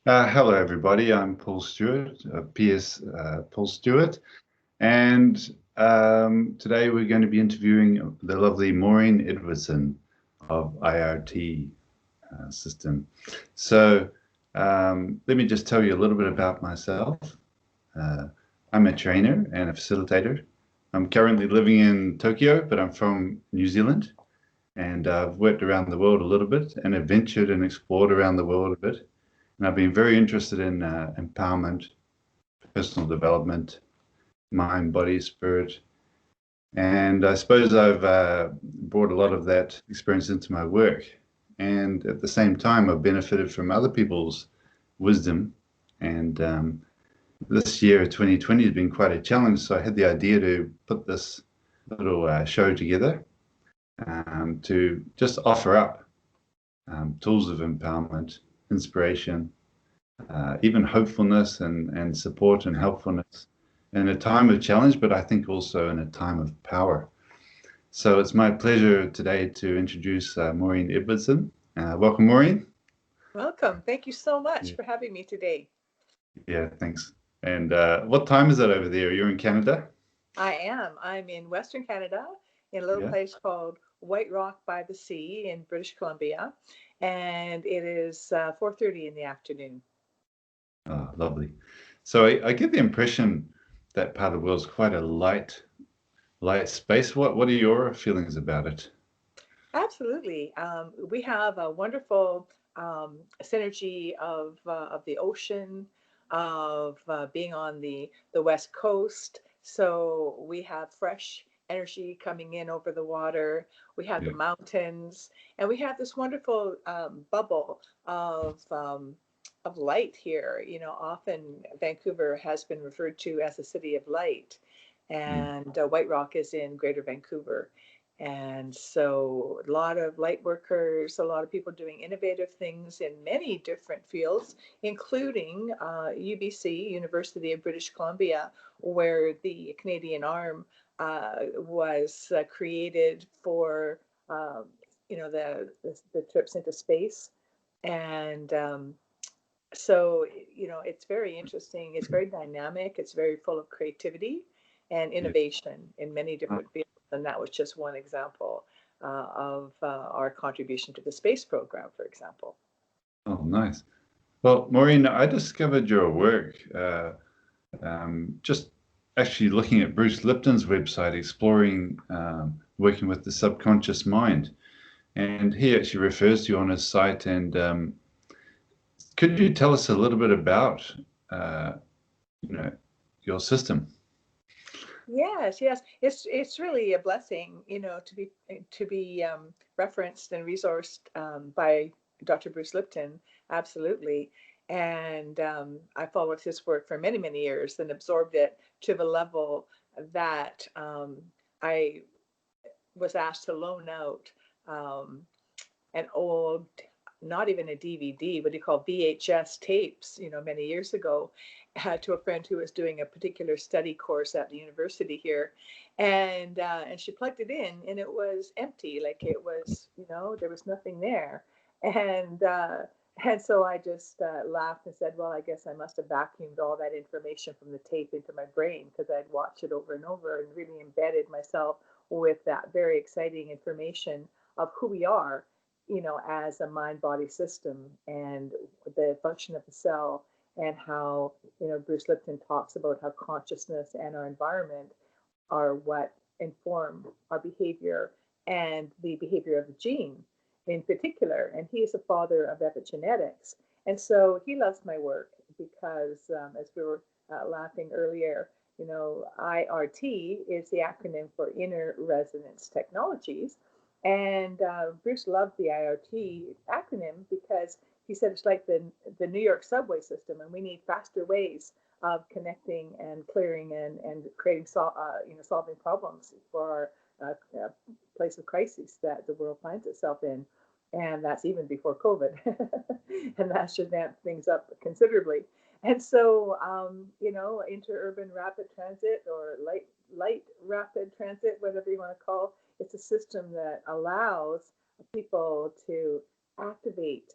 Hello, everybody. I'm Paul Stewart, PS Paul Stewart, and today we're going to be interviewing the lovely Maureen Edwardson of I.R.T. System. So let me just tell you a little bit about myself. Uh, I'm a trainer and a facilitator. I'm currently living in Tokyo, but I'm from New Zealand, and I've worked around the world a little bit and adventured and explored around the world a bit. And I've been very interested in empowerment, personal development, mind, body, spirit. And I suppose I've brought a lot of that experience into my work. And at the same time, I've benefited from other people's wisdom. And this year, 2020, has been quite a challenge. So I had the idea to put this little show together to just offer up tools of empowerment, inspiration, even hopefulness and support and helpfulness in a time of challenge, but I think also in a time of power. So it's my pleasure today to introduce Maureen Edwardson. Welcome, Maureen. Welcome. Thank you so much Yeah, for having me today. yeah, thanks. And what time is it over there? You're in Canada? I am. I'm in Western Canada in a little Yeah. place called White Rock by the Sea in British Columbia, and it is 4:30 in the afternoon. Oh, lovely. So I get the impression that part of the world is quite a light space. What are your feelings about it? Absolutely. We have a wonderful synergy of the ocean, of being on the west coast. So we have fresh energy coming in over the water. We have the Yeah. mountains, and we have this wonderful bubble of light here. You know, often Vancouver has been referred to as the city of light, Mm. and White Rock is in Greater Vancouver. And so, a lot of light workers, a lot of people doing innovative things in many different fields, including UBC, University of British Columbia, where the Canadian arm was created for, um, the trips into space. And so, it's very interesting. It's very dynamic. It's very full of creativity and Yeah. innovation in many different fields. And that was just one example of our contribution to the space program, for example. Oh, nice. Well, Maureen, I discovered your work just actually looking at Bruce Lipton's website, exploring working with the subconscious mind. And he actually refers to you on his site. And could you tell us a little bit about, uh, you know, your system? Yes, yes, it's really a blessing, to be referenced and resourced by Dr. Bruce Lipton, absolutely. And I followed his work for many, many years and absorbed it to the level that I was asked to loan out um, an old, not even a DVD, what do you call VHS tapes, many years ago, to a friend who was doing a particular study course at the university here, and she plugged it in, and it was empty, like it was, there was nothing there, and so I just laughed and said, well, I guess I must have vacuumed all that information from the tape into my brain because I'd watched it over and over and really embedded myself with that very exciting information of who we are, as a mind body system and the function of the cell, and how, Bruce Lipton talks about how consciousness and our environment are what inform our behavior and the behavior of the gene in particular. And he is a father of epigenetics. And so he loves my work because, as we were laughing earlier, I.R.T. is the acronym for Inner Resonance Technologies. And Bruce loved the I.R.T. acronym because he said it's like the New York subway system, and we need faster ways of connecting and clearing and creating solving problems for our place of crisis that the world finds itself in. And that's even before COVID. And that should amp things up considerably. And so, interurban rapid transit or light rapid transit, whatever you want to call, it's a system that allows people to activate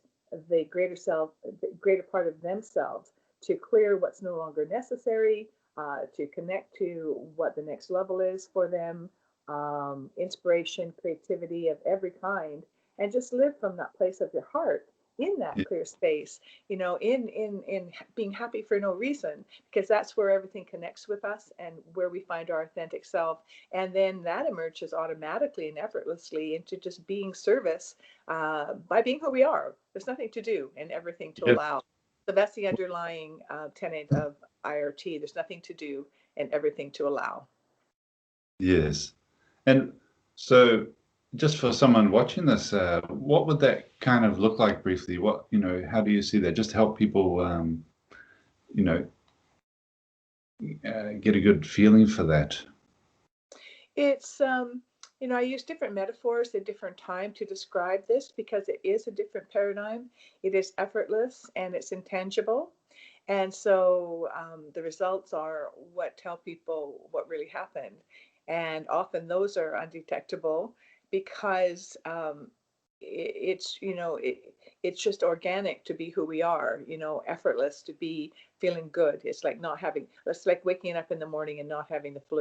the greater self, the greater part of themselves, to clear what's no longer necessary, to connect to what the next level is for them, inspiration, creativity of every kind, and just live from that place of your heart in that Yeah. clear space, in being happy for no reason, because that's where everything connects with us and where we find our authentic self. And then that emerges automatically and effortlessly into just being service, by being who we are. There's nothing to do and everything to Yes. allow. So that's the underlying tenet of I.R.T. There's nothing to do and everything to allow. Yes. And so just for someone watching this, what would that kind of look like briefly? What, how do you see that? Just help people, you know, get a good feeling for that. It's, I use different metaphors at different time to describe this because it is a different paradigm. It is effortless and it's intangible. And so the results are what tell people what really happened. And often those are undetectable because it's just organic to be who we are, effortless to be feeling good. It's like waking up in the morning and not having the flu.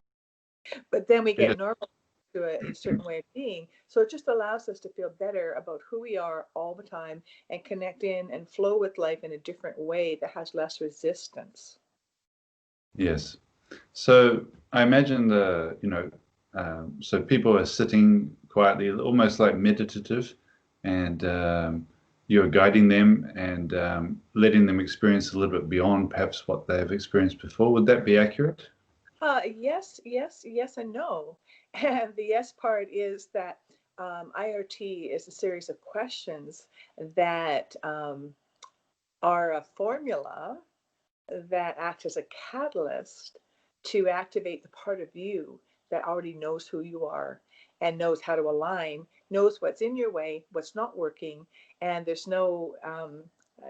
But then we Yeah. get normal to a certain way of being. So it just allows us to feel better about who we are all the time and connect in and flow with life in a different way that has less resistance. Yes. So I imagine so people are sitting quietly, almost like meditative, and you're guiding them and letting them experience a little bit beyond perhaps what they've experienced before. Would that be accurate? Yes, yes, yes, and no. And the yes part is that I.R.T. is a series of questions that are a formula that act as a catalyst to activate the part of you that already knows who you are and knows how to align, knows what's in your way, what's not working, and there's no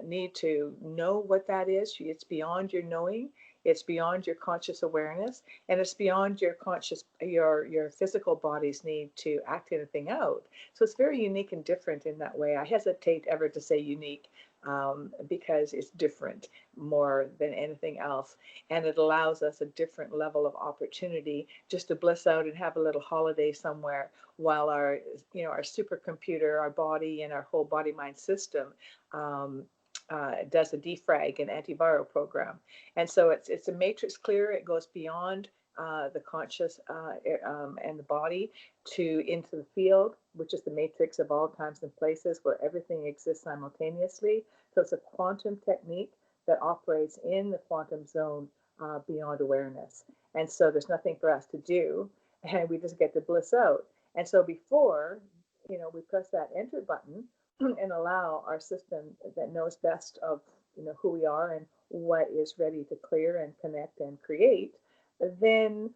need to know what that is. It's beyond your knowing. It's beyond your conscious awareness, and it's beyond your physical body's need to act anything out. So it's very unique and different in that way. I hesitate ever to say unique, because it's different more than anything else. And it allows us a different level of opportunity just to bliss out and have a little holiday somewhere while our supercomputer, our body, and our whole body mind system does a defrag and antiviral program. And so it's a matrix clear. It goes beyond the conscious and the body into the field, which is the matrix of all times and places where everything exists simultaneously. So it's a quantum technique that operates in the quantum zone beyond awareness. And so there's nothing for us to do, and we just get to bliss out. And so before, we press that enter button and allow our system that knows best of, who we are and what is ready to clear and connect and create, then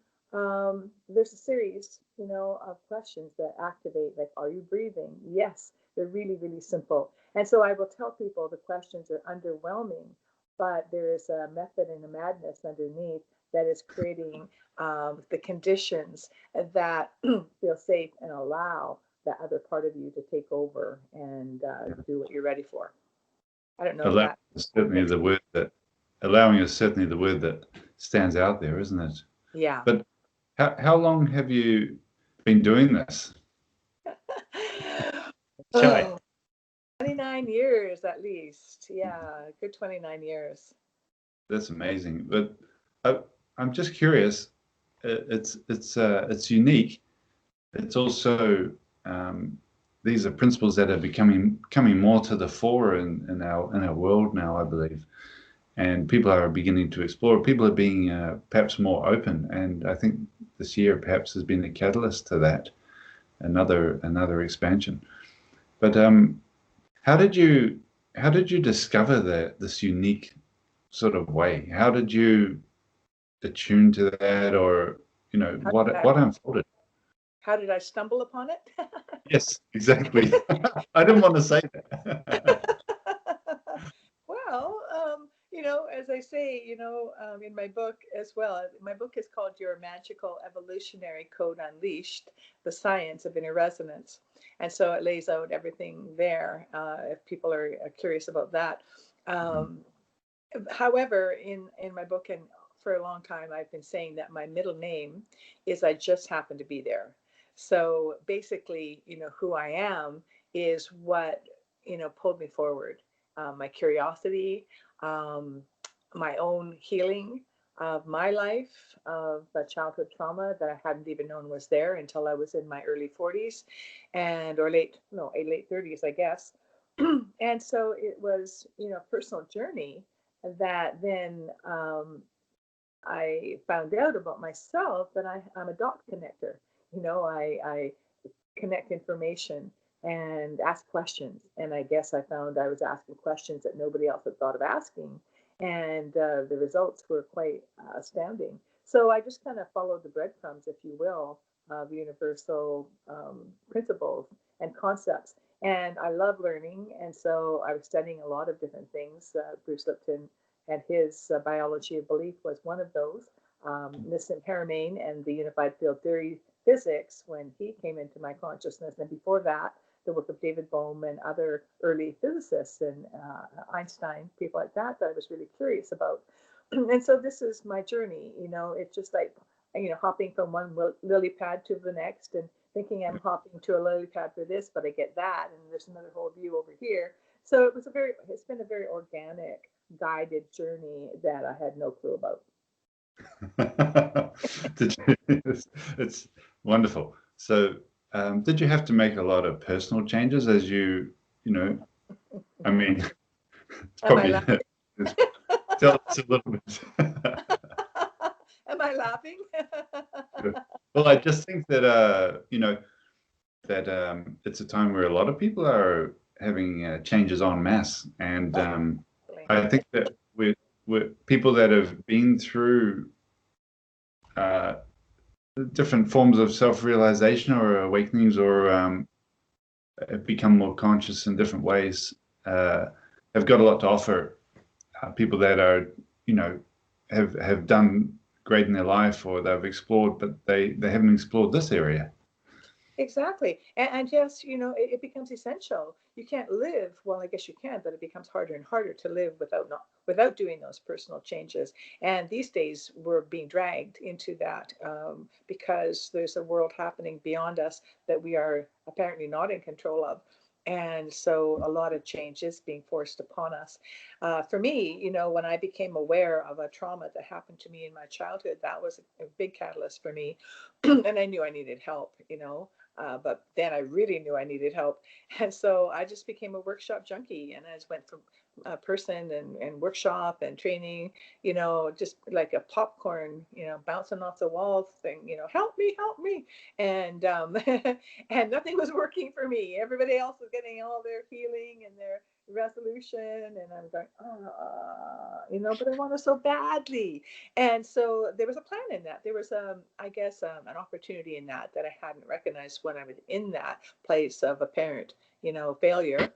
there's a series, of questions that activate, like, are you breathing? Yes, they're really, really simple. And so I will tell people the questions are underwhelming, but there is a method and a madness underneath that is creating the conditions that feel safe and allow that other part of you to take over and do what you're ready for. I don't know if that Certainly the word that allowing is certainly the word that stands out there, isn't it? Yeah. But how long have you been doing this? Shy. 29 years at least. Yeah, good 29 years. That's amazing. But I'm just curious. It's unique. It's also these are principles that are coming more to the fore in our world now, I believe, and people are beginning to explore. People are being perhaps more open, and I think this year perhaps has been a catalyst to that, another expansion. But how did you discover this unique sort of way? How did you attune to that, or what unfolded? How did I stumble upon it? Yes, exactly. I didn't want to say that. Well, as I say, in my book as well, my book is called Your Magical Evolutionary Code Unleashed, The Science of Inner Resonance. And so it lays out everything there if people are curious about that. However, in my book, and for a long time, I've been saying that my middle name is I just happen to be there. So basically, who I am is what, pulled me forward. My curiosity, um, my own healing of my life, of the childhood trauma that I hadn't even known was there until I was in my early 40s or late 30s, I guess. And so it was, a personal journey that then I found out about myself that I'm a dot connector. I connect information and ask questions. And I guess I found I was asking questions that nobody else had thought of asking. And the results were quite astounding. So I just kind of followed the breadcrumbs, if you will, of universal principles and concepts. And I love learning. And so I was studying a lot of different things. Bruce Lipton and his biology of belief was one of those. Nissim Haramain and the unified field theory physics when he came into my consciousness. And before that, the work of David Bohm and other early physicists and Einstein, people like that I was really curious about. And so this is my journey. It's just like, hopping from one lily pad to the next and thinking I'm hopping to a lily pad for this, but I get that, and there's another whole view over here. So it's been a very organic, guided journey that I had no clue about. It's wonderful. So, did you have to make a lot of personal changes as I mean, it's probably tell us a little bit. Am I laughing? Well, I just think that that it's a time where a lot of people are having changes en masse, and I think that we're people that have been through different forms of self-realization or awakenings, or have become more conscious in different ways, have got a lot to offer. People that are, have done great in their life, or they've explored, but they haven't explored this area. Exactly. And yes, it becomes essential. You can't live, well, I guess you can, but it becomes harder and harder to live without doing those personal changes. And these days we're being dragged into that because there's a world happening beyond us that we are apparently not in control of. And so a lot of change is being forced upon us. For me, when I became aware of a trauma that happened to me in my childhood, that was a big catalyst for me. And I knew I needed help, but then I really knew I needed help. And so I just became a workshop junkie, and I just went from person and workshop and training, just like a popcorn, bouncing off the walls thing, help me. And and nothing was working for me. Everybody else was getting all their healing and their resolution, and I'm going, but I want it so badly. And so there was a plan in that. There was, I guess, an opportunity in that I hadn't recognized when I was in that place of apparent, failure.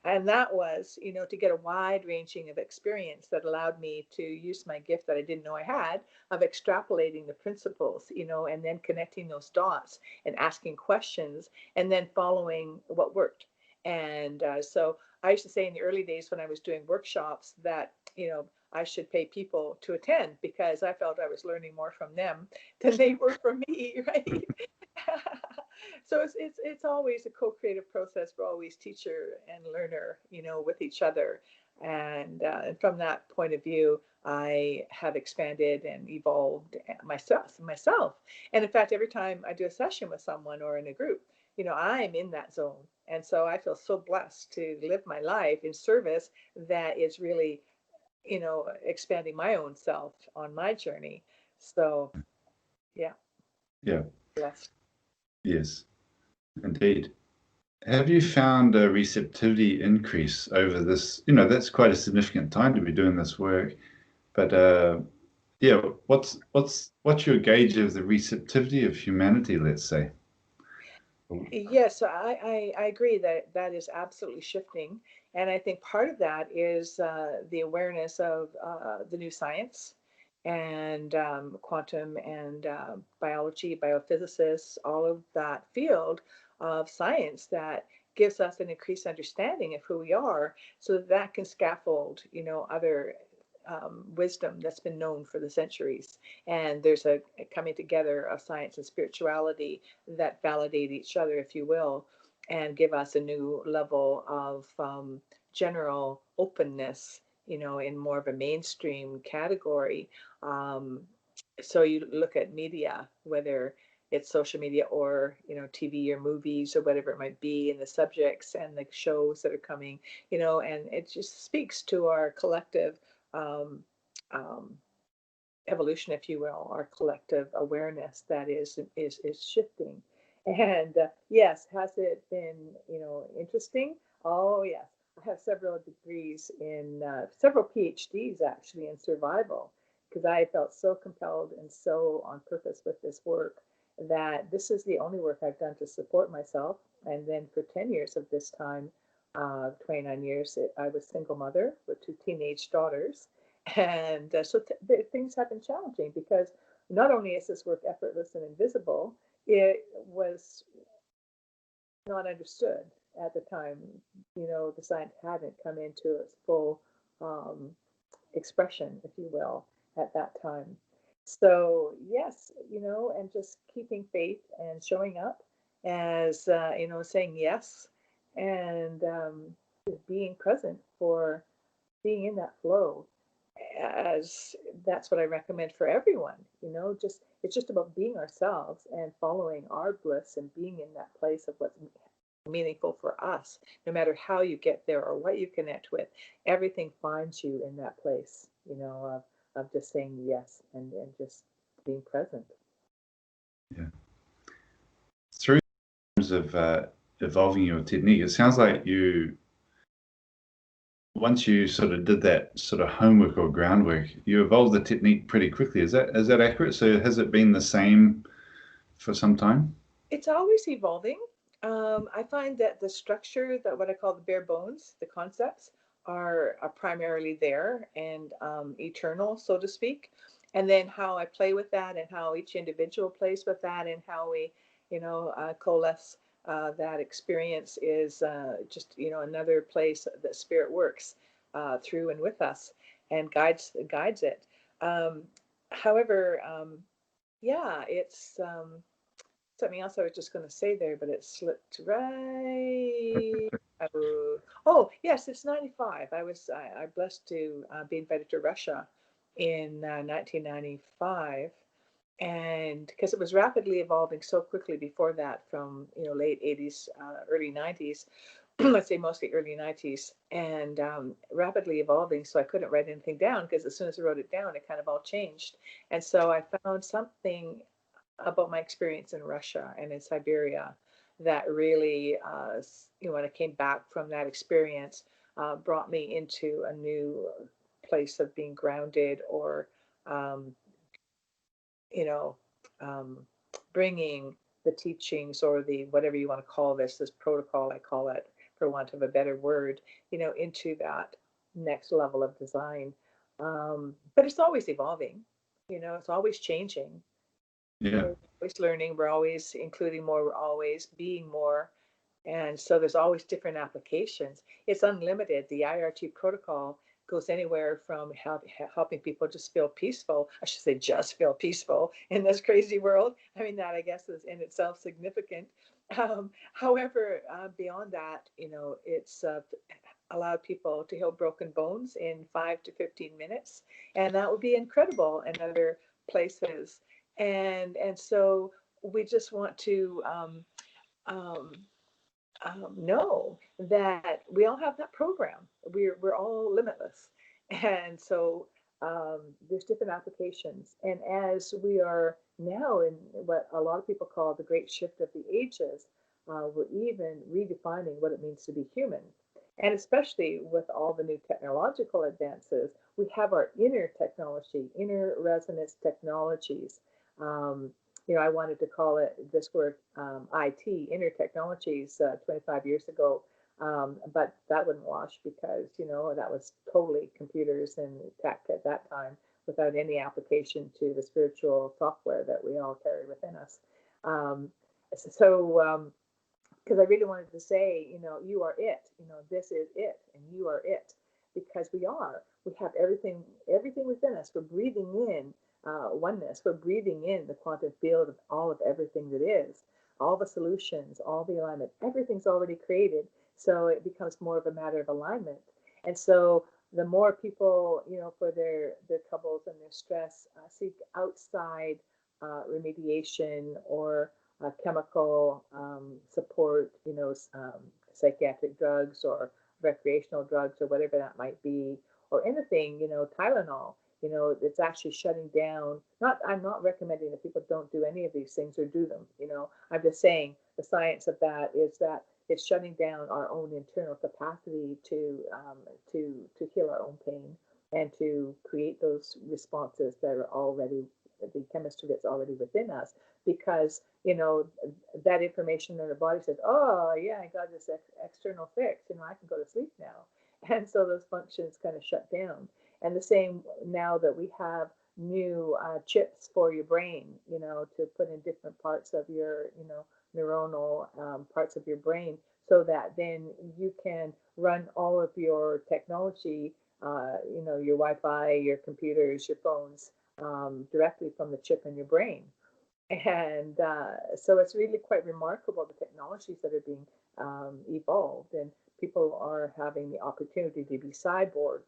And that was, to get a wide ranging of experience that allowed me to use my gift that I didn't know I had of extrapolating the principles, and then connecting those dots and asking questions and then following what worked. And so I used to say in the early days when I was doing workshops that, I should pay people to attend because I felt I was learning more from them than they were from me, right? So it's always a co-creative process. We're always teacher and learner, with each other. And from that point of view, I have expanded and evolved myself. And in fact, every time I do a session with someone or in a group, I'm in that zone. And so I feel so blessed to live my life in service that is really, expanding my own self on my journey. So, yeah. Yeah. Blessed. Yes, indeed. Have you found a receptivity increase over this? That's quite a significant time to be doing this work. But yeah, what's your gauge of the receptivity of humanity, let's say? Yes, I agree that that is absolutely shifting. And I think part of that is the awareness of the new science and quantum and biology, biophysicists, all of that field of science that gives us an increased understanding of who we are so that that can scaffold, other wisdom that's been known for the centuries. And there's a coming together of science and spirituality that validate each other, if you will, and give us a new level of general openness, in more of a mainstream category. Um, so you look at media, whether it's social media or TV or movies or whatever it might be, and the subjects and the shows that are coming, and it just speaks to our collective um, um, evolution, if you will, our collective awareness that is shifting. And yes, has it been interesting? Oh yes, I have several degrees in several PhDs actually in survival because I felt so compelled and so on purpose with this work that this is the only work I've done to support myself. And then for 10 years of this time, 29 years, I was single mother with two teenage daughters, and so things have been challenging because not only is this work effortless and invisible, it was not understood at the time. The science hadn't come into its full um, expression, if you will, at that time. So, yes, and just keeping faith and showing up as, saying yes and being present for being in that flow, as that's what I recommend for everyone. Just it's just about being ourselves and following our bliss and being in that place of what's meaningful for us. No matter how you get there or what you connect with, everything finds you in that place, of just saying yes and just being present. Yeah. Through terms of evolving your technique, it sounds like once you sort of did that sort of homework or groundwork, you evolved the technique pretty quickly. Is that accurate? So has it been the same for some time? It's always evolving. I find that the structure, that what I call the bare bones, the concepts are primarily there and eternal, so to speak. And then how I play with that and how each individual plays with that and how we, coalesce that experience is just, another place that spirit works through and with us and guides it. Um, However, yeah, it's something else I was just going to say there, but it slipped right. Oh, yes, it's 95. I blessed to be invited to Russia in 1995, and because it was rapidly evolving so quickly before that, from late 80s, early 90s, let's say mostly early 90s, and rapidly evolving. So I couldn't write anything down because as soon as I wrote it down, it kind of all changed. And so I found something about my experience in Russia and in Siberia that really, when I came back from that experience, brought me into a new place of being grounded or, um, you know, um, bringing the teachings or the whatever you want to call this protocol, I call it for want of a better word, into that next level of design. But it's always evolving, it's always changing. Yeah. We're always learning, we're always including more, we're always being more. And so there's always different applications. It's unlimited. The I.R.T protocol goes anywhere from helping people just feel peaceful. I should say just feel peaceful in this crazy world. I mean, that I guess is in itself significant. However, beyond that, it's allowed people to heal broken bones in 5 to 15 minutes. And that would be incredible in other places. And so we just want to um, know that we all have that program. We're all limitless, and so there's different applications. And as we are now in what a lot of people call the great shift of the ages, we're even redefining what it means to be human. And especially with all the new technological advances, we have our inner technology, inner resonance technologies. Um, I wanted to call it this word IT, inner technologies, 25 years ago. But that wouldn't wash because, that was totally computers and tech at that time without any application to the spiritual software that we all carry within us. Um, so, because I really wanted to say, you are it, this is it, and you are it, because we are. We have everything within us. We're breathing in oneness. We're breathing in the quantum field of all of everything that is, all the solutions, all the alignment. Everything's already created, so it becomes more of a matter of alignment. And so the more people, for their troubles and their stress, seek outside remediation or chemical support, psychiatric drugs or recreational drugs or whatever that might be, or anything, Tylenol, it's actually shutting down. I'm not recommending that people don't do any of these things or do them. I'm just saying the science of that is that it's shutting down our own internal capacity to heal our own pain and to create those responses that are already the chemistry that's already within us, because that information in the body says, oh yeah, I got this external fix, I can go to sleep now. And so those functions kind of shut down. And the same now that we have new chips for your brain, to put in different parts of your neuronal parts of your brain, so that then you can run all of your technology, your Wi-Fi, your computers, your phones, directly from the chip in your brain. And so it's really quite remarkable, the technologies that are being evolved, and people are having the opportunity to be cyborg.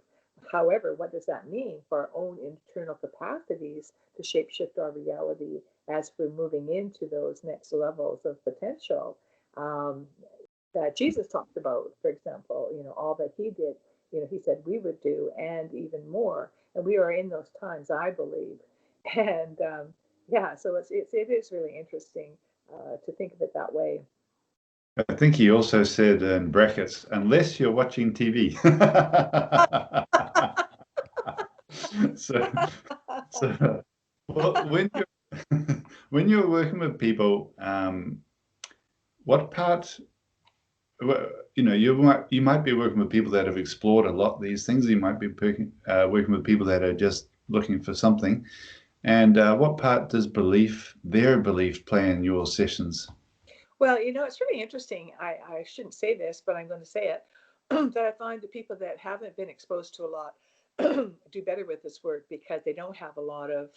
However, what does that mean for our own internal capacities to shapeshift our reality as we're moving into those next levels of potential that Jesus talked about, for example, all that he did, he said we would do and even more. And we are in those times, I believe. And yeah, so it is really interesting to think of it that way. I think he also said in brackets, unless you're watching TV. so well, when you're working with people, what part, you might be working with people that have explored a lot of these things. You might be working with people that are just looking for something. And what part does their belief, play in your sessions? Well, it's really interesting. I shouldn't say this, but I'm going to say it, that I find the people that haven't been exposed to a lot do better with this work, because they don't have a lot of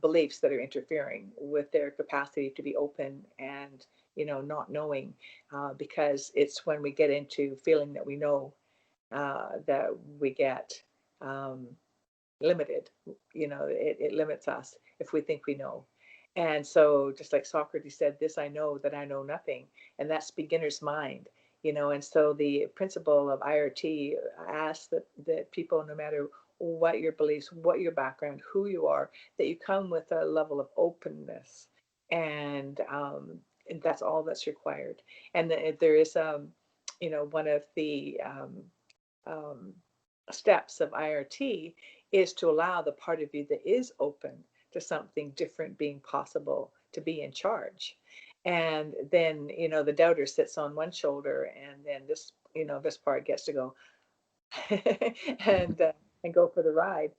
beliefs that are interfering with their capacity to be open and, not knowing, because it's when we get into feeling that we know that we get um, limited. It limits us if we think we know. And so, just like Socrates said, this I know, that I know nothing. And that's beginner's mind. And so the principle of I.R.T. asks that people, no matter what your beliefs, what your background, who you are, that you come with a level of openness. And that's all that's required. And there is, one of the um, steps of I.R.T. is to allow the part of you that is open to something different being possible to be in charge. And then, the doubter sits on one shoulder, and then this part gets to go and go for the ride.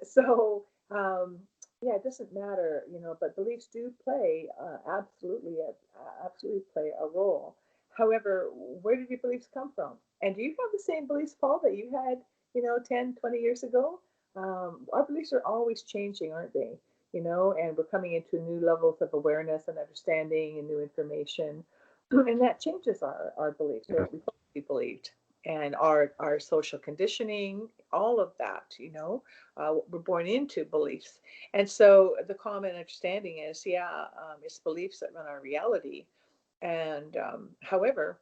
So yeah, it doesn't matter, but beliefs do play absolutely play a role. However, where did your beliefs come from? And do you have the same beliefs, Paul, that you had 10, 20 years ago? Our beliefs are always changing, aren't they? And we're coming into new levels of awareness and understanding and new information, and that changes our beliefs, or what we thought we believed, and our social conditioning, all of that. We're born into beliefs. And so the common understanding is, it's beliefs that run our reality. And however,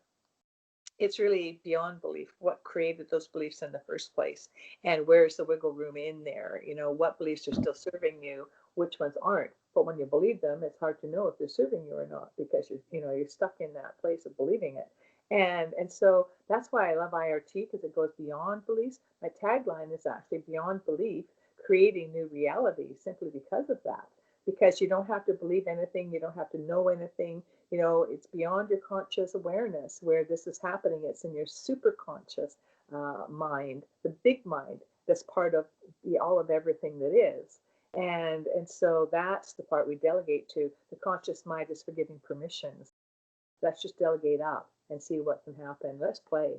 it's really beyond belief. What created those beliefs in the first place? And where's the wiggle room in there? What beliefs are still serving you, which ones aren't? But when you believe them, it's hard to know if they're serving you or not, because you're stuck in that place of believing it. And so that's why I love I.R.T., because it goes beyond beliefs. My tagline is actually beyond belief, creating new reality, simply because of that. because you don't have to believe anything, you don't have to know anything. You know, it's beyond your conscious awareness where this is happening. It's in your super conscious mind, the big mind that's part of the all of everything that is. And so that's the part we delegate to. The conscious mind is for giving permissions. Let's just delegate up and see what can happen. Let's play.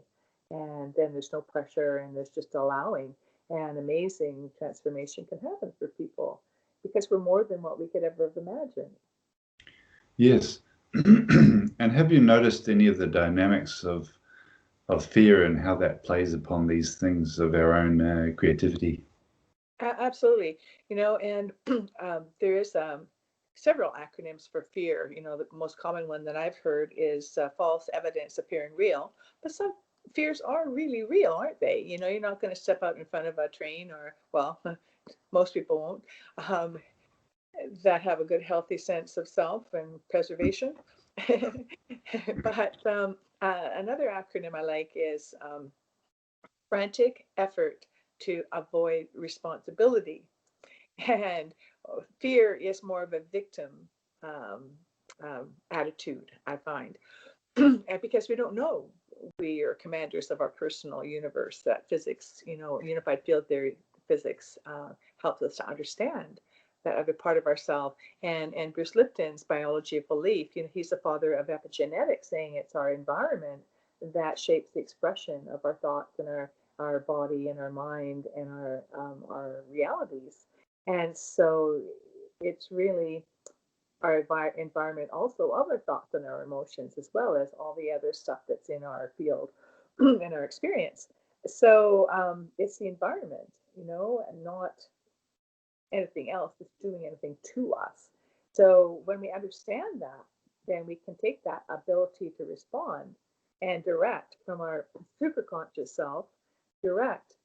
And then there's no pressure and there's just allowing. And amazing transformation can happen for people because we're more than what we could ever have imagined. Yes. And have you noticed any of the dynamics of fear and how that plays upon these things of our own creativity? Absolutely. You know, and there is several acronyms for fear. You know, the most common one that I've heard is false evidence appearing real. But some fears are really real, aren't they? You know, you're not going to step out in front of a train or, well, most people won't, that have a good, healthy sense of self and preservation. But another acronym I like is frantic effort to avoid responsibility. And fear is more of a victim um, attitude, I find. And because we don't know, we are commanders of our personal universe. That physics, you know, unified field theory physics helps us to understand that other part of ourselves. And Bruce Lipton's biology of belief, you know, he's the father of epigenetics, saying it's our environment that shapes the expression of our thoughts and our body and our mind and our realities. And so it's really our environment also of our thoughts and our emotions, as well as all the other stuff that's in our field and our experience. So it's the environment, you know, and not anything else that's doing anything to us. So when we understand that, then we can take that ability to respond and direct from our superconscious self, direct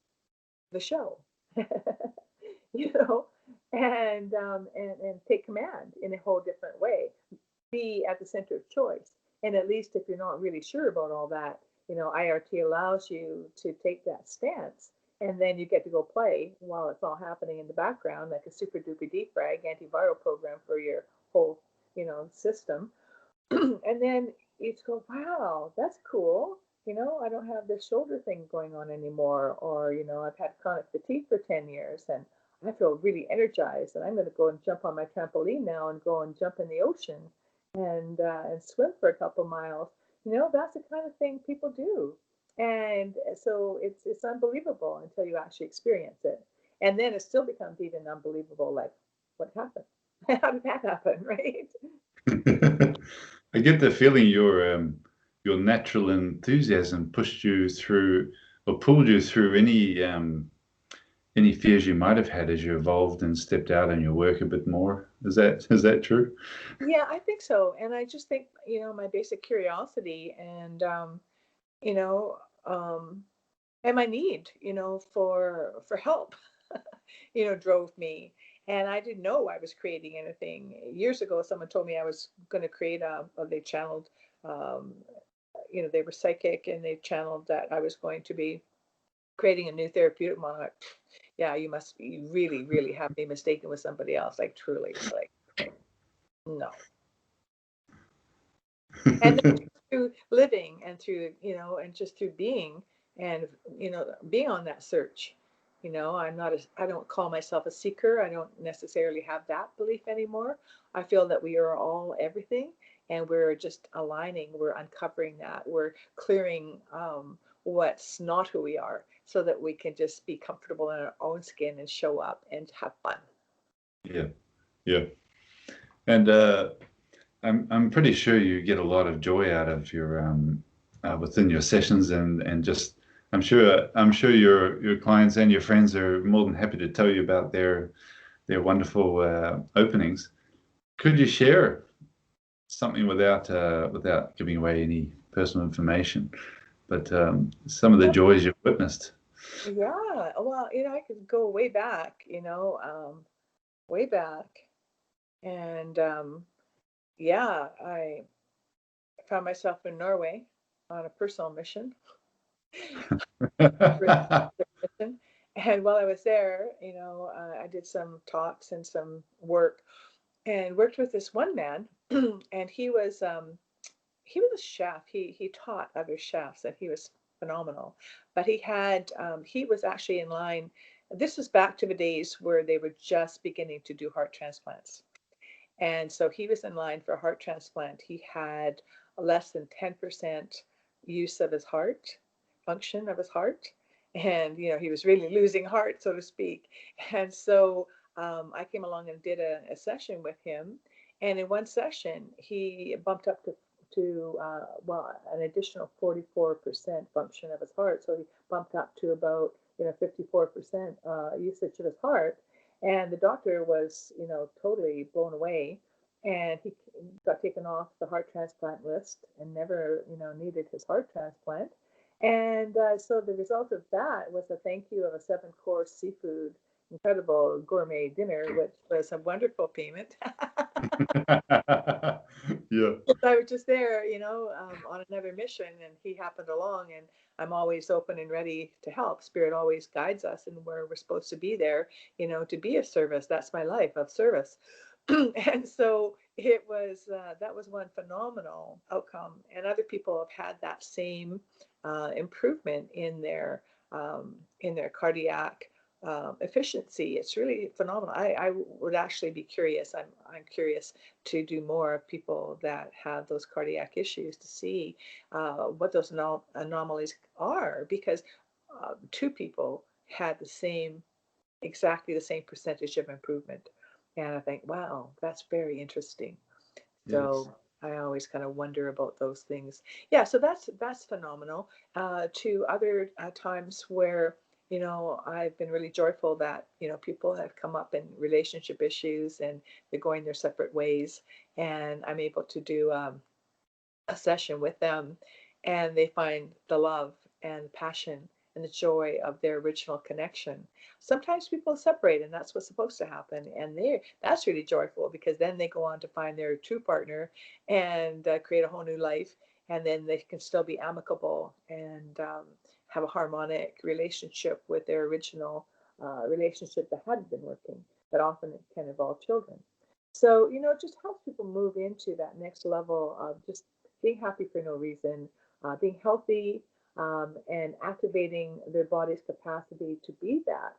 the show, you know, and take command in a whole different way. Be at the center of choice. And at least if you're not really sure about all that, you know, I.R.T allows you to take that stance. And then you get to go play while it's all happening in the background, like a super duper defrag antiviral program for your whole, you know, system. And then you go, wow, that's cool. You know, I don't have this shoulder thing going on anymore. Or, you know, I've had chronic fatigue for 10 years and I feel really energized. And I'm going to go and jump on my trampoline now and go and jump in the ocean and swim for a couple miles. You know, that's the kind of thing people do. And so it's unbelievable until you actually experience it. And then it still becomes even unbelievable, like, what happened? How did that happen, right? I get the feeling your natural enthusiasm pushed you through or pulled you through any fears you might have had as you evolved and stepped out in your work a bit more. Is that true? Yeah, I think so. And I just think, you know, my basic curiosity and, you know, and my need, you know, for help, you know, drove me. And I didn't know I was creating anything. Years ago, someone told me I was going to create they channeled, um, you know, they were psychic and they channeled that I was going to be creating a new therapeutic model. Like, yeah, you really, really have me mistaken with somebody else. Like, truly, like, no. And then through living and through, you know, and just through being and, you know, being on that search, you know, I don't call myself a seeker. I don't necessarily have that belief anymore. I feel that we are all everything and we're just aligning, we're uncovering that, we're clearing what's not who we are so that we can just be comfortable in our own skin and show up and have fun. Yeah, yeah. And I'm pretty sure you get a lot of joy out of your within your sessions and just I'm sure your clients and your friends are more than happy to tell you about their wonderful openings. Could you share something without giving away any personal information, but some of the joys you've witnessed? Yeah, well, you know, I could go way back, you know, way back. And yeah, I found myself in Norway on a personal mission. And while I was there, you know, I did some talks and some work and worked with this one man, and he was a chef. He taught other chefs, and he was phenomenal. But he was actually in line. This was back to the days where they were just beginning to do heart transplants. And so he was in line for a heart transplant. He had less than 10% use of his heart, function of his heart. And, he was really losing heart, so to speak. And so I came along and did a session with him. And in one session, he bumped up to an additional 44% function of his heart. So he bumped up to about, 54% usage of his heart. And the doctor was, totally blown away. And he got taken off the heart transplant list and never, needed his heart transplant. And so the result of that was a thank you of a 7-course seafood, incredible gourmet dinner, which was a wonderful payment. Yeah. I was just there, on another mission, and he happened along, and I'm always open and ready to help. Spirit always guides us, and where we're supposed to be there, to be of service. That's my life, of service. And so it was that was one phenomenal outcome, and other people have had that same improvement in their cardiac efficiency. It's really phenomenal. I would actually be curious. I'm curious to do more of people that have those cardiac issues to see what those anomalies are, because two people had exactly the same percentage of improvement. And I think, wow, that's very interesting. Yes. So I always kind of wonder about those things. Yeah, so that's phenomenal. To other times where I've been really joyful that people have come up in relationship issues and they're going their separate ways, and I'm able to do a session with them, and they find the love and passion and the joy of their original connection. Sometimes people separate, and that's what's supposed to happen, and that's really joyful, because then they go on to find their true partner and create a whole new life, and then they can still be amicable and have a harmonic relationship with their original relationship that hadn't been working, that often it can involve children. So, it just helps people move into that next level of just being happy for no reason, being healthy, and activating their body's capacity to be that,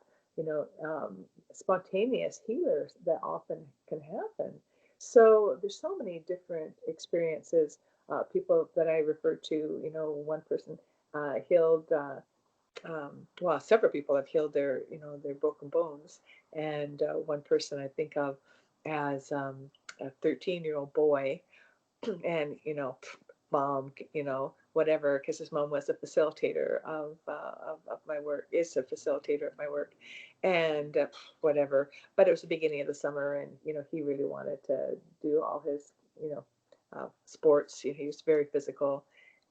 spontaneous healers that often can happen. So there's so many different experiences. People that I refer to, one person healed. Well, several people have healed their broken bones, and one person I think of as a 13-year-old boy, and mom, whatever, because his mom was a facilitator of my work, is a facilitator of my work, and whatever. But it was the beginning of the summer, and he really wanted to do all his sports. He was very physical,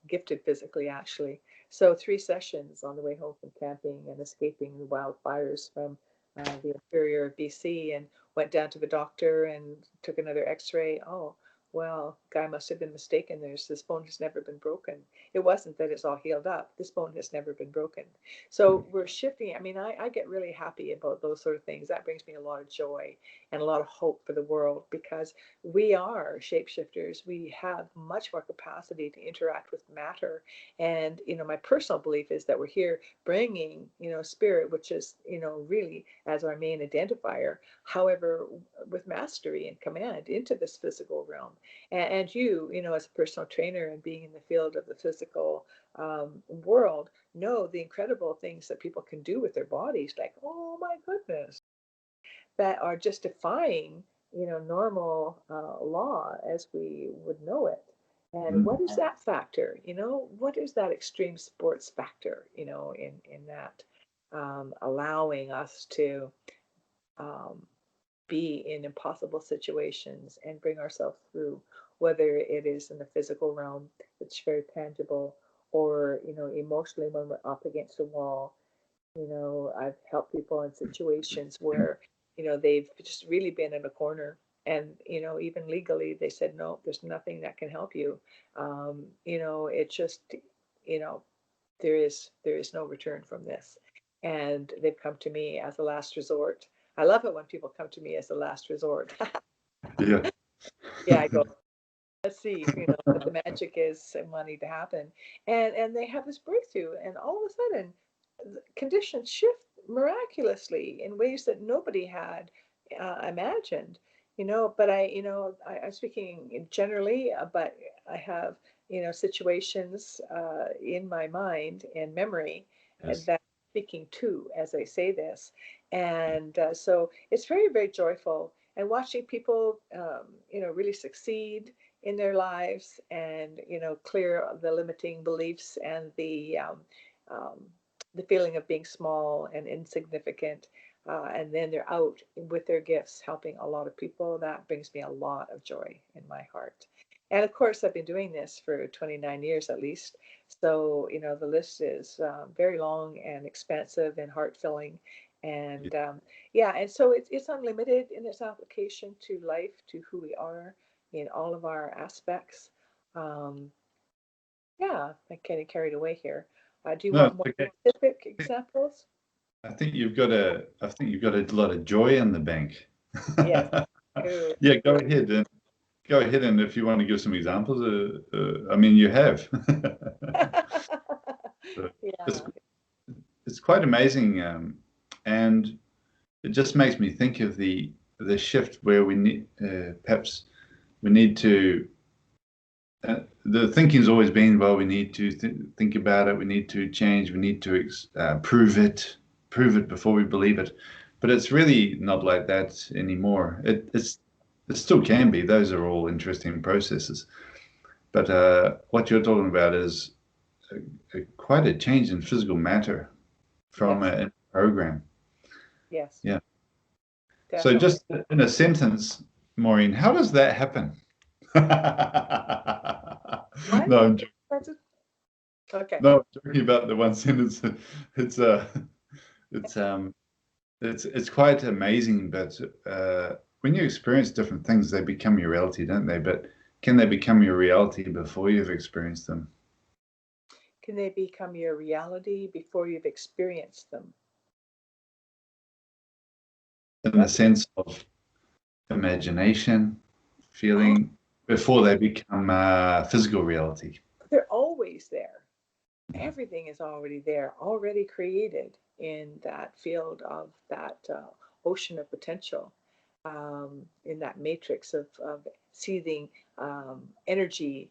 gifted physically, actually. So 3 sessions on the way home from camping and escaping the wildfires from the interior of BC, and went down to the doctor and took another X-ray. Oh, well, guy must have been mistaken. This bone has never been broken. It wasn't that it's all healed up. This bone has never been broken. So we're shifting. I mean, I get really happy about those sort of things. That brings me a lot of joy and a lot of hope for the world, because we are shapeshifters. We have much more capacity to interact with matter. And, my personal belief is that we're here bringing, spirit, which is, really as our main identifier, however, with mastery and command into this physical realm. And as a personal trainer and being in the field of the physical world, know the incredible things that people can do with their bodies. Like, oh my goodness, that are just defying, normal law as we would know it. And what is that factor? What is that extreme sports factor? In that allowing us to um, be in impossible situations and bring ourselves through, whether it is in the physical realm, that's very tangible, or emotionally when we're up against a wall. I've helped people in situations where they've just really been in a corner, and even legally they said, no, there's nothing that can help you. It just, you know there is no return from this, and they've come to me as a last resort. I love it when people come to me as a last resort. Yeah. Yeah, I go, let's see, what the magic is and wanting to happen. And they have this breakthrough, and all of a sudden, conditions shift miraculously in ways that nobody had imagined. But I'm speaking generally, but I have, situations in my mind and memory Yes. that I'm speaking to as I say this. And so it's very, very joyful. And watching people, really succeed in their lives and, clear the limiting beliefs and um, the feeling of being small and insignificant. And then they're out with their gifts, helping a lot of people. That brings me a lot of joy in my heart. And of course, I've been doing this for 29 years at least. So, the list is very long and expansive and heart filling. And yeah, and so it's unlimited in its application to life, to who we are in all of our aspects. Um, yeah, I'm getting carried away here. Do you No, want it's more okay. specific examples? I think you've got a lot of joy in the bank. Yes. Ooh. Yeah, go ahead, and if you want to give some examples, I mean, you have. So it's Yeah. it's quite amazing, and it just makes me think of the shift where we need perhaps we need to. The thinking's always been, well, we need to think about it, we need to change, we need to prove it before we believe it. But it's really not like that anymore. It still can be. Those are all interesting processes. But what you're talking about is quite a change in physical matter from Yes. a program. Yes. Yeah. So Definitely. just in a sentence, Maureen, how does that happen? What? No, I'm That's it? Okay. No, I'm talking about the one sentence. It's it's um it's quite amazing, but when you experience different things, they become your reality, don't they? But can they become your reality before you've experienced them? Can they become your reality before you've experienced them? In the That's sense of imagination, oh, feeling, before they become physical reality. they're always there. Everything is already there, already created in that field of that ocean of potential, in that matrix of seething energy,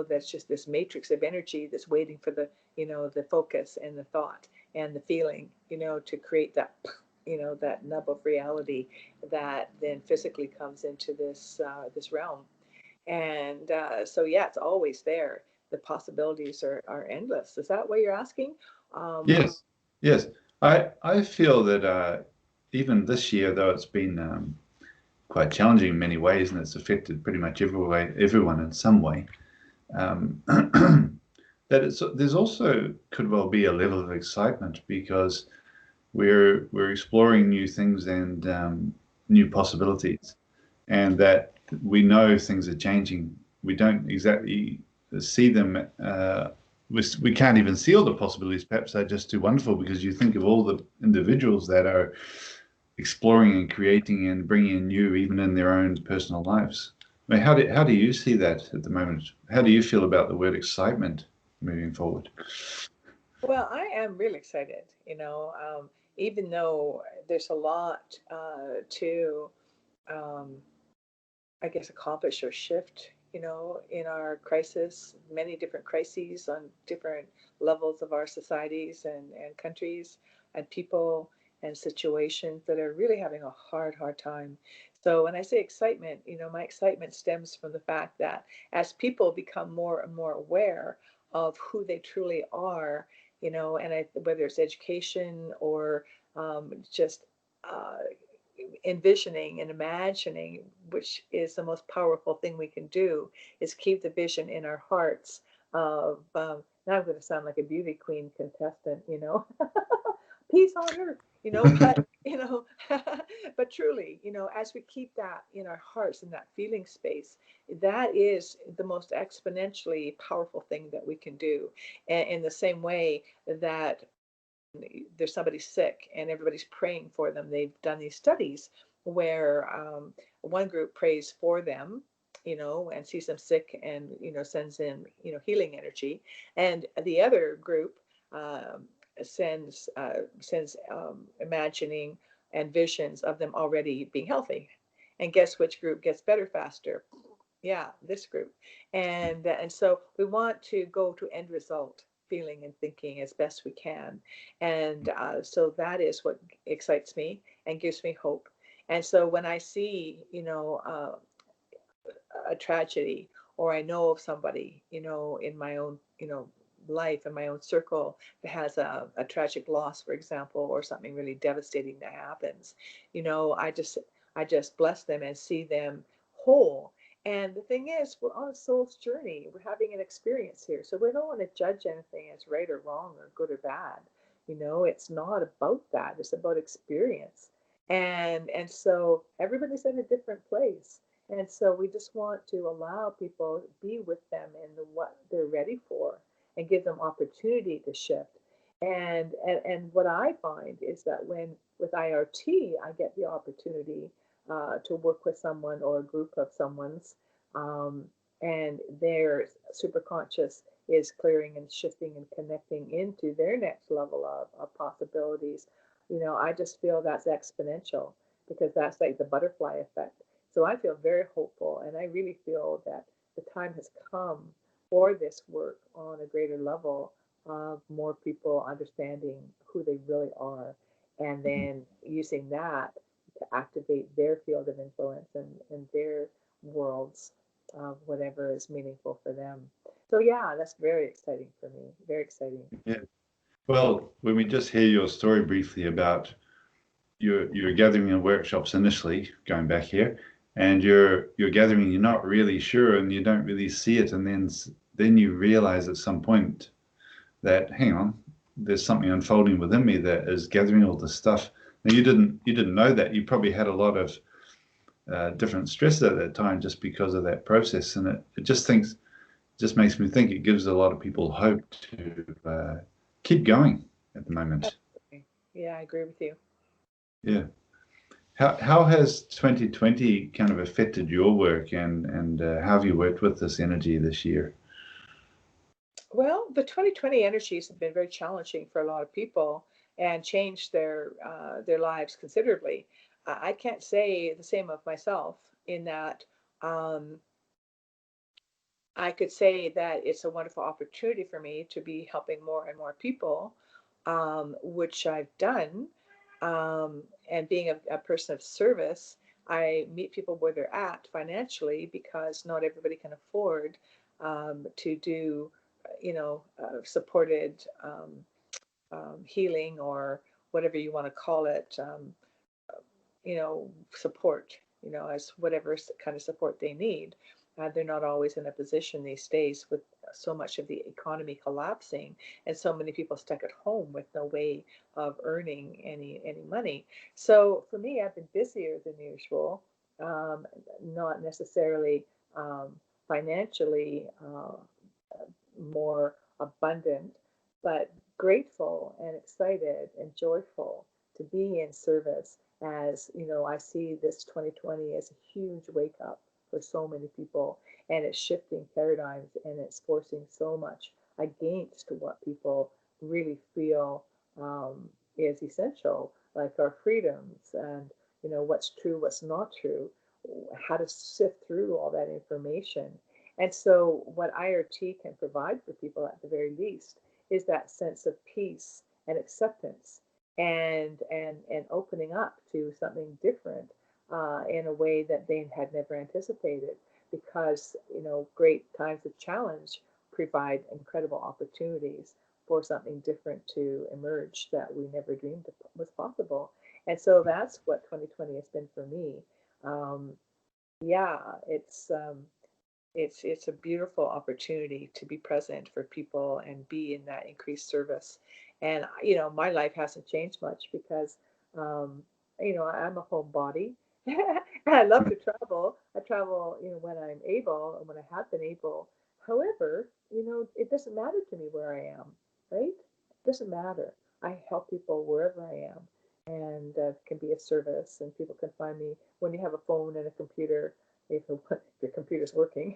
that's just this matrix of energy that's waiting for the focus and the thought and the feeling, to create that, that nub of reality that then physically comes into this realm. And so, yeah, it's always there. The possibilities are endless. Is that what you're asking? Um, Yes, yes. I feel that even this year, though it's been quite challenging in many ways, and it's affected pretty much everyone in some way. Um, that there's also could well be a level of excitement because we're exploring new things and new possibilities, and that we know things are changing. We don't exactly see them. We can't even see all the possibilities. Perhaps they're just too wonderful because you think of all the individuals that are exploring and creating and bringing in new, even in their own personal lives. I mean, how do you see that at the moment? How do you feel about the word excitement moving forward? well, I am really excited, even though there's a lot to, um, I guess, accomplish or shift, in our crisis, many different crises on different levels of our societies and countries and people and situations that are really having a hard, hard time. So when I say excitement, my excitement stems from the fact that as people become more and more aware of who they truly are, whether it's education or just uh, envisioning and imagining, which is the most powerful thing we can do, is keep the vision in our hearts of, now I'm going to sound like a beauty queen contestant, peace on earth, but, but truly, as we keep that in our hearts, in that feeling space, that is the most exponentially powerful thing that we can do. And in the same way that there's somebody sick and everybody's praying for them. They've done these studies where one group prays for them, and sees them sick and, sends in, healing energy. And the other group sends imagining and visions of them already being healthy. And guess which group gets better faster? Yeah, this group. And so we want to go to end result feeling and thinking as best we can. And so that is what excites me and gives me hope. And so when I see, a tragedy, or I know of somebody, in my own, life, in my own circle, that has a tragic loss, for example, or something really devastating that happens, I just bless them and see them whole. And the thing is, we're on a soul's journey. We're having an experience here. So we don't want to judge anything as right or wrong or good or bad. It's not about that. It's about experience. And so everybody's in a different place. And so we just want to allow people, be with them in what they're ready for, and give them opportunity to shift. And what I find is that when with I.R.T, I get the opportunity to work with someone or a group of someone's, um, and their superconscious is clearing and shifting and connecting into their next level of possibilities. I just feel that's exponential, because that's like the butterfly effect. So I feel very hopeful, and I really feel that the time has come for this work on a greater level of more people understanding who they really are, and then using that to activate their field of influence and their worlds of whatever is meaningful for them. So yeah, that's very exciting for me. Very exciting. Yeah. Well, when we just hear your story briefly about you're gathering in workshops initially, going back here, and you're gathering, you're not really sure, and you don't really see it, and then you realize at some point that, hang on, there's something unfolding within me that is gathering all this stuff. Now you didn't know that. You probably had a lot of different stress at that time just because of that process, and it just makes me think it gives a lot of people hope to keep going at the moment. Yeah, I agree with you. Yeah. How has 2020 kind of affected your work, and how have you worked with this energy this year? Well, the 2020 energies have been very challenging for a lot of people and changed their lives considerably. I can't say the same of myself, in that um, I could say that it's a wonderful opportunity for me to be helping more and more people, which I've done. And being a person of service, I meet people where they're at financially, because not everybody can afford to do, supported healing, or whatever you want to call it, support, as whatever kind of support they need. They're not always in a position these days, with so much of the economy collapsing and so many people stuck at home with no way of earning any money. So for me, I've been busier than usual, not necessarily um, financially more abundant, but grateful and excited and joyful to be in service. As I see this 2020 as a huge wake up for so many people, and it's shifting paradigms, and it's forcing so much against what people really feel is essential, like our freedoms, and what's true, what's not true, how to sift through all that information. And so, what I.R.T can provide for people at the very least is that sense of peace and acceptance, and opening up to something different in a way that they had never anticipated. Because great times of challenge provide incredible opportunities for something different to emerge that we never dreamed was possible. And so that's what 2020 has been for me. Um, yeah, it's a beautiful opportunity to be present for people and be in that increased service. And my life hasn't changed much, because I'm a homebody. And I love to travel. I travel, when I'm able and when I have been able. However, it doesn't matter to me where I am, right? It doesn't matter. I help people wherever I am. and can be a service, and people can find me when you have a phone and a computer, if your computer's working.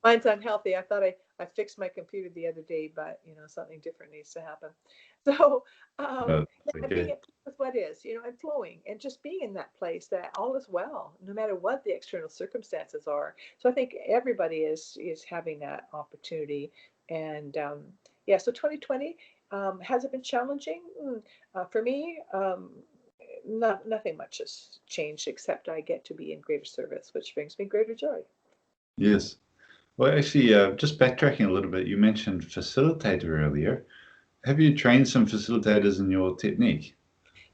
Mine's unhealthy. I thought I fixed my computer the other day, but something different needs to happen. So being at peace with what is, and flowing, and just being in that place that all is well, no matter what the external circumstances are. So I think everybody is having that opportunity, and yeah. So 2020 has it been challenging? For me, nothing much has changed except I get to be in greater service, which brings me greater joy. Yes. Well, actually, just backtracking a little bit, you mentioned facilitator earlier. Have you trained some facilitators in your technique?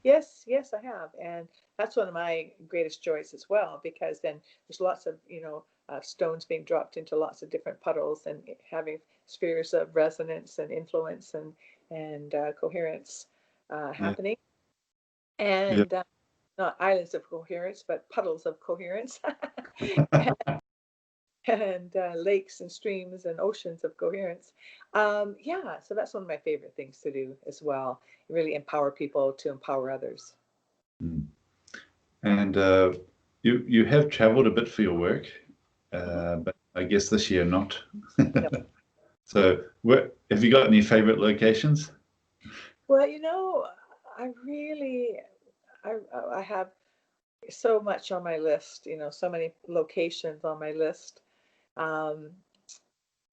Yes, I have, and that's one of my greatest joys as well, because then there's lots of stones being dropped into lots of different puddles, and having spheres of resonance and influence and coherence happening, Yeah. and not islands of coherence, but puddles of coherence. And lakes and streams and oceans of coherence. Yeah, so that's one of my favorite things to do as well. Really empower people to empower others. Mm. And you have traveled a bit for your work, but I guess this year not. No. So, have you got any favorite locations? Well, I really, I have so much on my list. So many locations on my list. Um,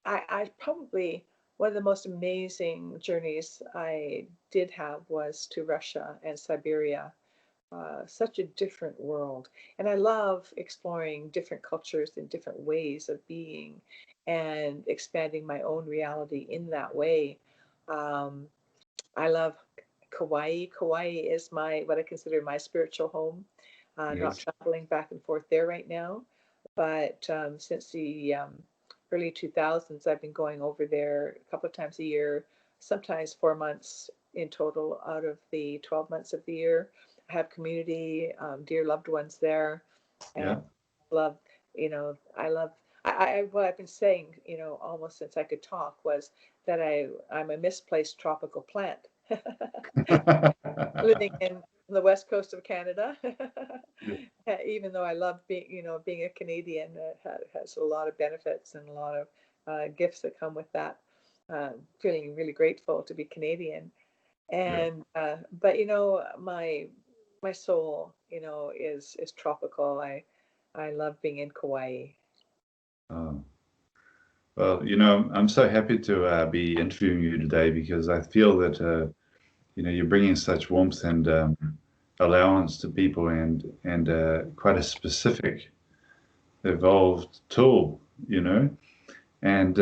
I probably one of the most amazing journeys I did have was to Russia and Siberia. Such a different world. And I love exploring different cultures and different ways of being and expanding my own reality in that way. Um, I love Kauai. Kauai is what I consider my spiritual home. Not Yes. traveling back and forth there right now, but since the early 2000s, I've been going over there a couple of times a year, sometimes 4 months in total out of the 12 months of the year. I have community, dear loved ones there, and Yeah. love, I love. What I've been saying, almost since I could talk, was that I'm a misplaced tropical plant. Living in the west coast of Canada, even though I love being a Canadian, it has a lot of benefits and a lot of gifts that come with that. Feeling really grateful to be Canadian, Yeah. and but my soul, is tropical. I love being in Kauai. Oh. Well, I'm so happy to be interviewing you today because I feel that you're bringing such warmth and allowance to people and quite a specific, evolved tool, and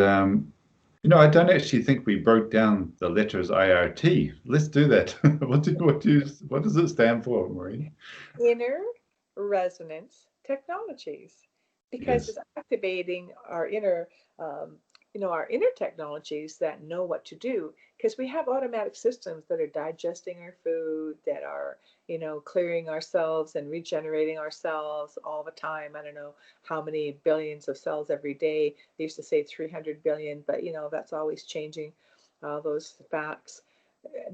I don't actually think we broke down the letters I.R.T. Let's do that. What does it stand for, Maureen? Inner resonance technologies, because Yes. it's activating our inner our inner technologies that know what to do, because we have automatic systems that are digesting our food, that are clearing ourselves and regenerating ourselves all the time. I don't know how many billions of cells every day. They used to say 300 billion, but that's always changing, those facts.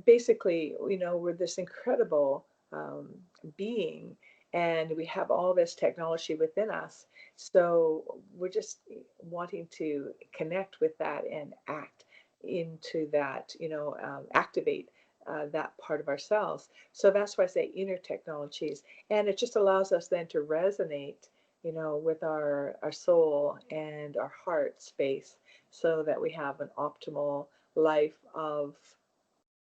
Basically, we're this incredible being, and we have all this technology within us. So we're just wanting to connect with that and act into that, activate that part of ourselves. So that's why I say inner technologies, and it just allows us then to resonate, with our soul and our heart space, so that we have an optimal life of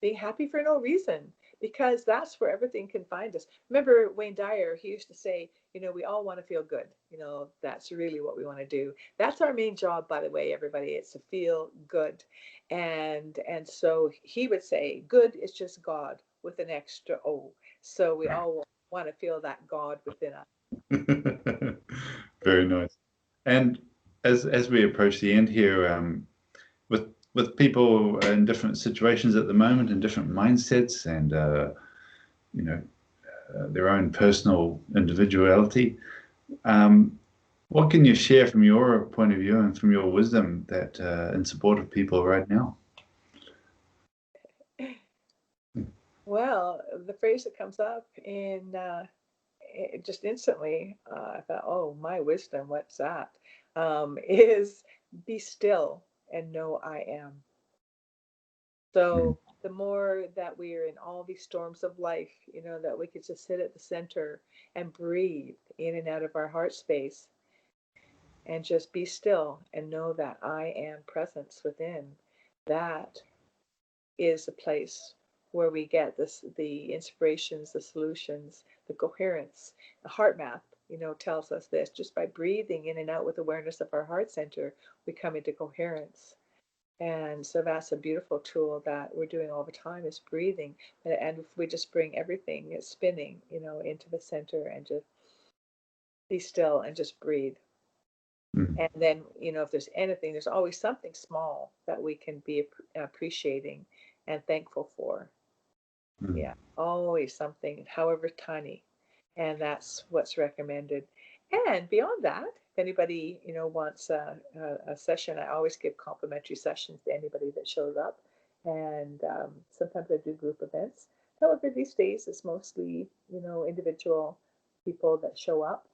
being happy for no reason, because that's where everything can find us. Remember Wayne Dyer, he used to say, we all want to feel good. That's really what we want to do. That's our main job, by the way, everybody. It's to feel good. And so he would say, good is just God with an extra O. So we all want to feel that God within us. Very nice. And as we approach the end here, with people in different situations at the moment, in different mindsets, and you know their own personal individuality, what can you share from your point of view and from your wisdom that in support of people right now? Well, the phrase that comes up in just instantly, I thought, oh, my wisdom, what's that? Is be still and know I am. Mm, So the more that we're in all these storms of life, that we could just sit at the center and breathe in and out of our heart space and just be still and know that I am presence within. That is a place where we get the inspirations, the solutions, the coherence. The heart math, tells us this. Just by breathing in and out with awareness of our heart center, we come into coherence. And so that's a beautiful tool that we're doing all the time is breathing. And if we just bring everything spinning, into the center and just be still and just breathe. mm, And then, if there's anything, there's always something small that we can be appreciating and thankful for. mm. Yeah, always something, however tiny. And that's what's recommended. And beyond that, if anybody, wants a session, I always give complimentary sessions to anybody that shows up. And sometimes I do group events. However, these days it's mostly, individual people that show up,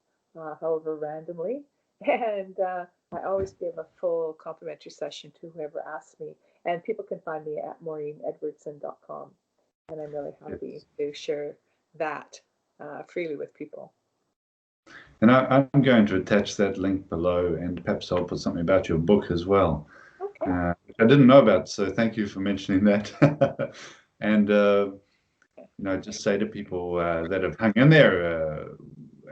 however, randomly. And I always give a full complimentary session to whoever asks me. And people can find me at maureenedwardson.com. And I'm really happy Yes. to share that freely with people. And I'm going to attach that link below, and perhaps I'll put something about your book as well, Okay. which I didn't know about. So thank you for mentioning that. And just say to people that have hung in there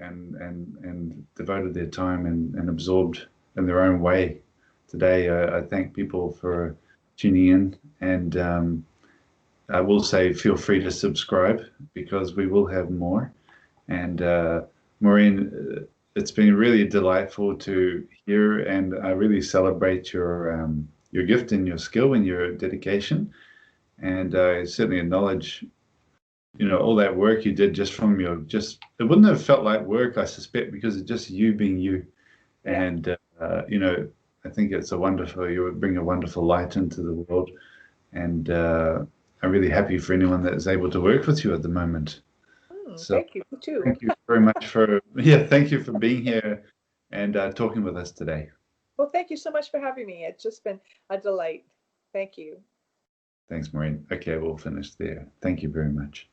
and devoted their time and absorbed in their own way today. I thank people for tuning in, and I will say feel free to subscribe because we will have more. And Maureen, it's been really delightful to hear, and I really celebrate your gift and your skill and your dedication. And I certainly acknowledge, all that work you did just from it wouldn't have felt like work, I suspect, because it's just you being you. Yeah. And I think you would bring a wonderful light into the world. And I'm really happy for anyone that is able to work with you at the moment. So Thank you. You too. thank you very much thank you for being here and talking with us today. Well, thank you so much for having me. It's just been a delight. Thank you. Thanks, Maureen. Okay, we'll finish there. Thank you very much.